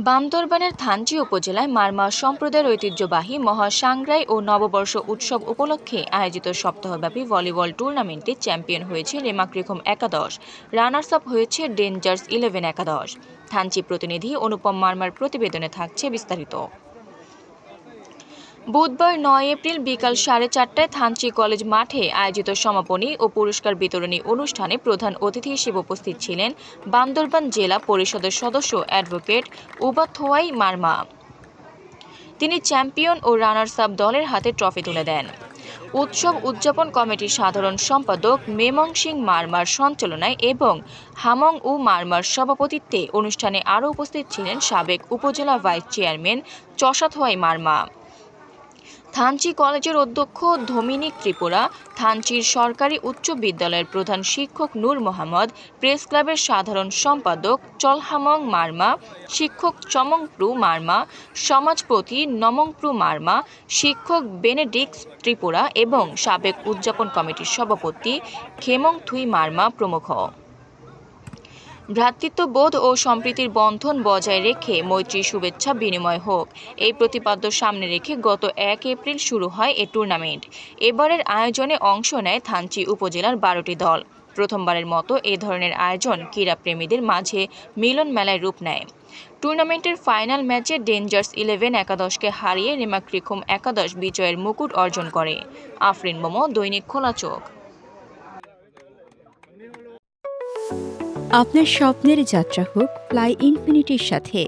বান্দরবানের থানচি উপজেলায় মারমা সম্প্রদায়ের ঐতিহ্যবাহী মহাসাংগ্রাই ও নববর্ষ উৎসব উপলক্ষে আয়োজিত সপ্তাহব্যাপী ভলিবল টুর্নামেন্টে চ্যাম্পিয়ন হয়েছে রেমাক্রিখম একাদশ। রানার্স আপ হয়েছে ডেঞ্জার্স 11 একাদশ। থানচি প্রতিনিধি অনুপম মারমার প্রতিবেদনে থাকছে বিস্তারিত। বুধবার ৯ এপ্রিল বিকাল 4:30টায় থানচি কলেজ মাঠে আয়োজিত সমাপনী ও পুরস্কার বিতরণী অনুষ্ঠানে প্রধান অতিথি হিসেবে উপস্থিত ছিলেন বান্দরবান জেলা পরিষদের সদস্য অ্যাডভোকেট উবাথোয়াই মারমা। তিনি চ্যাম্পিয়ন ও রানার্স আপ দলের হাতে ট্রফি তুলে দেন। উৎসব উদযাপন কমিটির সাধারণ সম্পাদক মেমং সিং মারমার সঞ্চালনায় এবং হামং উ মারমার সভাপতিত্বে অনুষ্ঠানে আরও উপস্থিত ছিলেন সাবেক উপজেলা ভাইস চেয়ারম্যান চষাথোয়াই মারমা, থানচি কলেজের অধ্যক্ষ ধমিনিক ত্রিপুরা, থানচির সরকারি উচ্চ বিদ্যালয়ের প্রধান শিক্ষক নূর মোহাম্মদ, প্রেস ক্লাবের সাধারণ সম্পাদক চলহামং মারমা, শিক্ষক চমংপ্রু মারমা, সমাজপতি নমংপ্রু মারমা, শিক্ষক বেনেডিক্স ত্রিপুরা এবং সাবেক উদযাপন কমিটির সভাপতি খেমং থুই মারমা প্রমুখ। ভ্রাতৃত্ববোধ ও সম্প্রীতির বন্ধন বজায় রেখে মৈত্রী শুভেচ্ছা বিনিময় হোক, এই প্রতিপাদ্য সামনে রেখে গত 1 এপ্রিল শুরু হয় এ টুর্নামেন্ট। এবারের আয়োজনে অংশ নেয় থানচি উপজেলার 12টি দল। প্রথমবারের মতো এ ধরনের আয়োজন ক্রীড়াপ্রেমীদের মাঝে মিলন মেলায় রূপ নেয়। টুর্নামেন্টের ফাইনাল ম্যাচে ডেঞ্জার্স 11 একাদশকে হারিয়ে রেমাক্রিখম একাদশ বিজয়ের মুকুট অর্জন করে। আফরিন মোমো, দৈনিক খোলা চোখ। আপনার স্বপ্নের যাত্রা হোক ফ্লাই ইনফিনিটির সাথে।